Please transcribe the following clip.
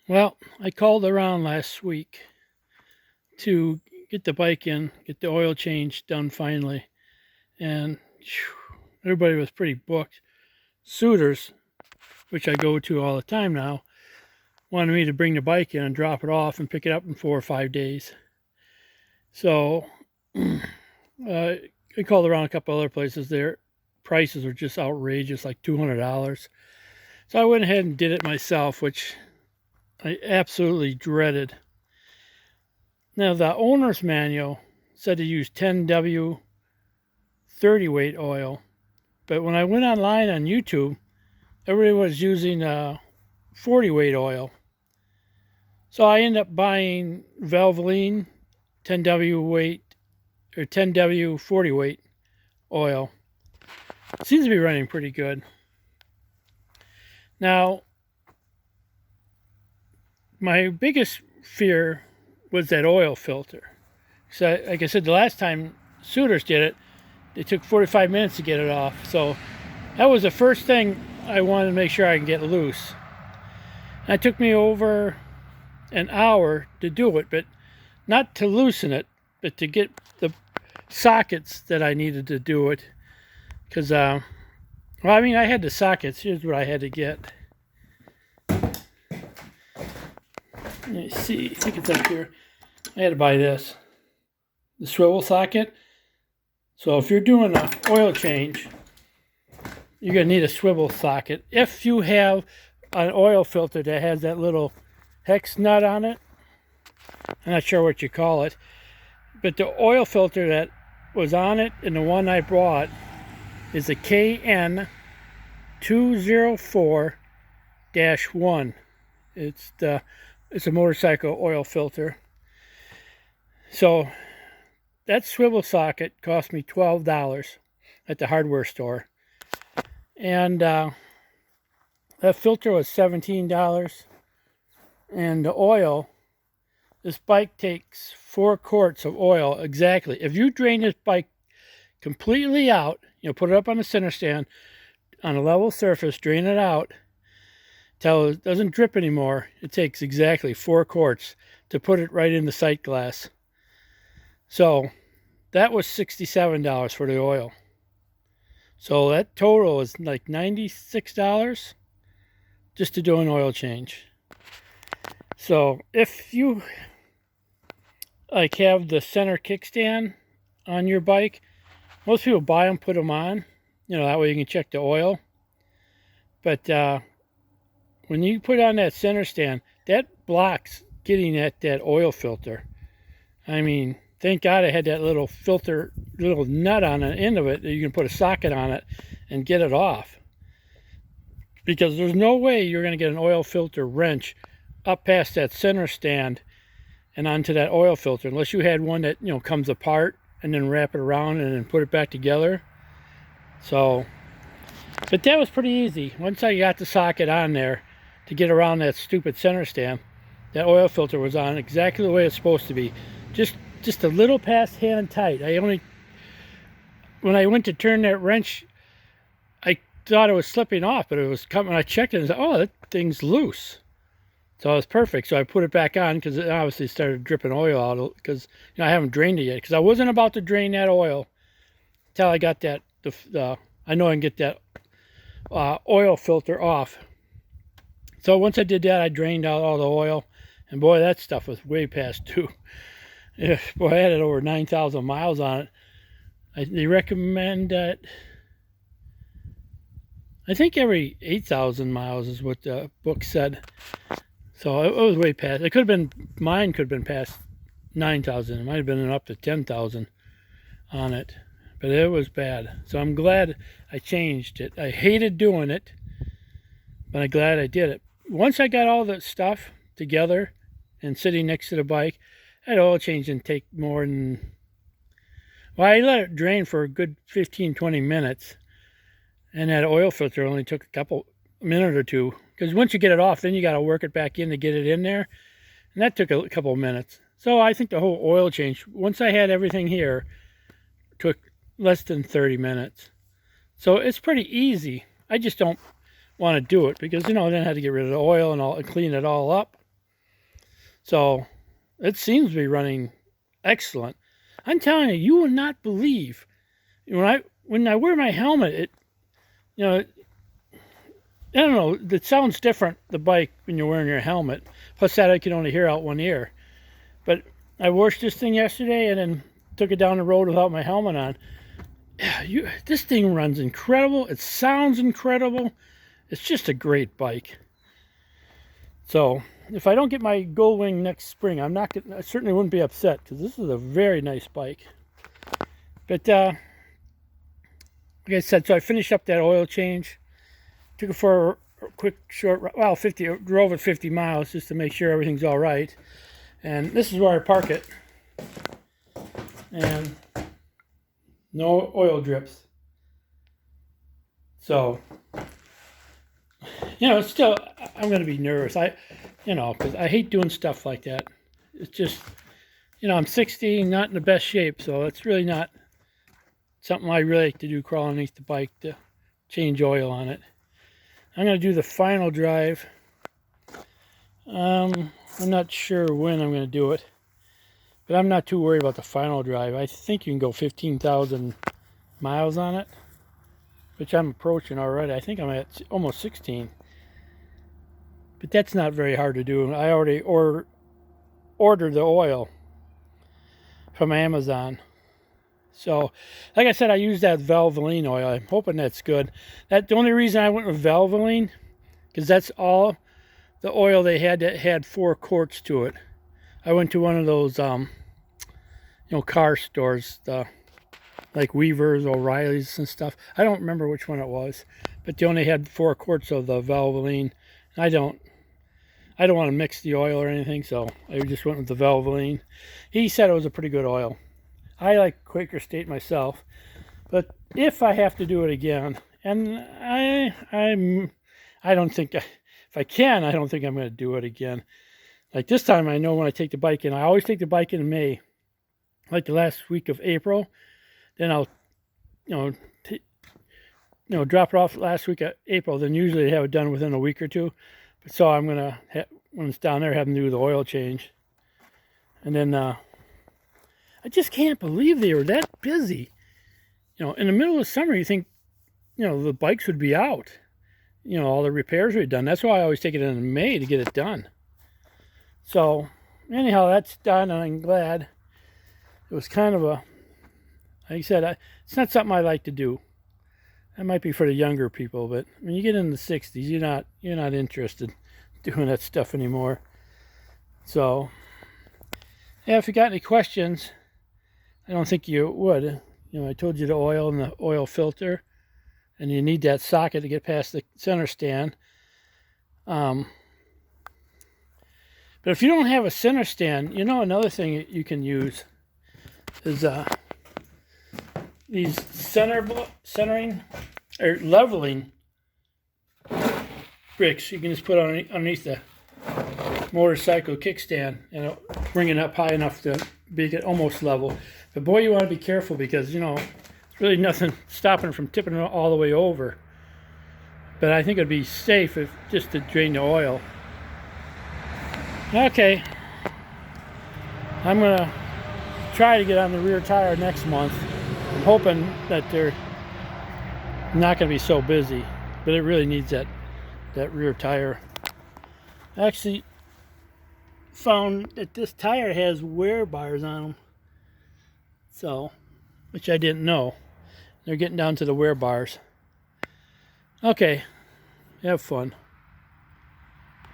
Well, I called around last week to get the bike in, get the oil change done finally, and everybody was pretty booked. Suitors, which I go to all the time now, wanted me to bring the bike in and drop it off and pick it up in 4 or 5 days. So I called around a couple other places. Their prices are just outrageous, like $200. So I went ahead and did it myself, which I absolutely dreaded. Now, the owner's manual said to use 10W 30 weight oil, but when I went online on YouTube, everybody was using 40 weight oil. So I ended up buying Valvoline 10W weight or 10W 40 weight oil. Seems to be running pretty good. Now, my biggest fear was that oil filter. So, like I said, the last time Suitors did it, it took 45 minutes to get it off. So that was the first thing I wanted to make sure I can get loose. And it took me over an hour to do it, but not to loosen it, but to get the sockets that I needed to do it. Because, well, I mean, I had the sockets. Here's what I had to get. Let me see. I think it's up here. I had to buy this. The swivel socket. So if you're doing an oil change, you're going to need a swivel socket. If you have an oil filter that has that little hex nut on it, I'm not sure what you call it, but the oil filter that was on it and the one I bought is a KN204-1. It's a motorcycle oil filter. So that swivel socket cost me $12 at the hardware store. And that filter was $17. And the oil, this bike takes 4 quarts of oil exactly. If you drain this bike completely out, put it up on the center stand on a level surface, drain it out till it doesn't drip anymore, it takes exactly 4 quarts to put it right in the sight glass. So that was $67 for the oil. So that total is like $96 just to do an oil change. So if you like have the center kickstand on your bike, most people buy them, put them on, that way you can check the oil. But when you put on that center stand, that blocks getting at that oil filter. I mean, thank God I had that little filter, little nut on the end of it that you can put a socket on it and get it off. Because there's no way you're going to get an oil filter wrench up past that center stand and onto that oil filter, unless you had one that, comes apart and then wrap it around and then put it back together. So, but that was pretty easy. Once I got the socket on there to get around that stupid center stand, that oil filter was on exactly the way it's supposed to be. Just a little past hand tight. When I went to turn that wrench, I thought it was slipping off, but it was coming. I checked it and said, oh, that thing's loose. So it was perfect. So I put it back on because it obviously started dripping oil out because I haven't drained it yet. Because I wasn't about to drain that oil until I got that. I know I can get that oil filter off. So once I did that, I drained out all the oil, and boy, that stuff was way past due. Yeah, boy, I had it over 9,000 miles on it. They recommend that. I think every 8,000 miles is what the book said. So it was way past. It could have been, mine could have been past 9,000. It might have been up to 10,000 on it. But it was bad. So I'm glad I changed it. I hated doing it, but I'm glad I did it. Once I got all the stuff together and sitting next to the bike, that oil change didn't take more than, well, I let it drain for a good 15-20 minutes. And that oil filter only took a minute or two. Because once you get it off, then you got to work it back in to get it in there. And that took a couple of minutes. So I think the whole oil change, once I had everything here, took less than 30 minutes. So it's pretty easy. I just don't want to do it because, then I had to get rid of the oil and clean it all up. So it seems to be running excellent. I'm telling you, you will not believe when I wear my helmet. I don't know. It sounds different, the bike, when you're wearing your helmet. Plus that I can only hear out one ear. But I washed this thing yesterday and then took it down the road without my helmet on. This thing runs incredible. It sounds incredible. It's just a great bike. So if I don't get my Gold Wing next spring, I certainly wouldn't be upset, because this is a very nice bike. But like I said, so I finished up that oil change. Took it for a quick, short, well, drove it 50 miles just to make sure everything's all right. And this is where I park it. And no oil drips. So, still, I'm going to be nervous. Because I hate doing stuff like that. It's just, I'm 60, not in the best shape, so it's really not something I really like to do, crawl underneath the bike to change oil on it. I'm going to do the final drive. I'm not sure when I'm going to do it, but I'm not too worried about the final drive. I think you can go 15,000 miles on it, which I'm approaching already. I think I'm at almost 16. But that's not very hard to do. I already ordered the oil from Amazon. So, like I said, I use that Valvoline oil. I'm hoping that's good. The only reason I went with Valvoline, because that's all the oil they had that had 4 quarts to it. I went to one of those, car stores, like Weaver's, O'Reilly's and stuff. I don't remember which one it was, but they only had 4 quarts of the Valvoline. I don't want to mix the oil or anything, so I just went with the Valvoline. He said it was a pretty good oil. I like Quaker State myself, but if I have to do it again, and I don't think, if I can, I don't think I'm going to do it again. Like this time, I know when I take the bike in, I always take the bike in May, like the last week of April. Then I'll, drop it off last week of April. Then usually they have it done within a week or two. So I'm going to, when it's down there, have them do the oil change. And then I just can't believe they were that busy. In the middle of summer, you think, the bikes would be out. All the repairs would be done. That's why I always take it in May to get it done. So, anyhow, that's done, and I'm glad. It was kind of like I said, it's not something I like to do. That might be for the younger people, but when you get in the 60s, you're not interested in doing that stuff anymore. So, yeah, if you got any questions, I don't think you would. I told you the oil and the oil filter, and you need that socket to get past the center stand. But if you don't have a center stand, another thing you can use is these centering or leveling bricks. You can just put underneath the motorcycle kickstand, and it'll bring it up high enough to make it almost level. But boy, you want to be careful, because there's really nothing stopping it from tipping it all the way over. But I think it'd be safe just to drain the oil. Okay, I'm gonna try to get on the rear tire next month. I'm hoping that they're not gonna be so busy, but it really needs that rear tire. I actually found that this tire has wear bars on them, so, which I didn't know. They're getting down to the wear bars. Okay, have fun.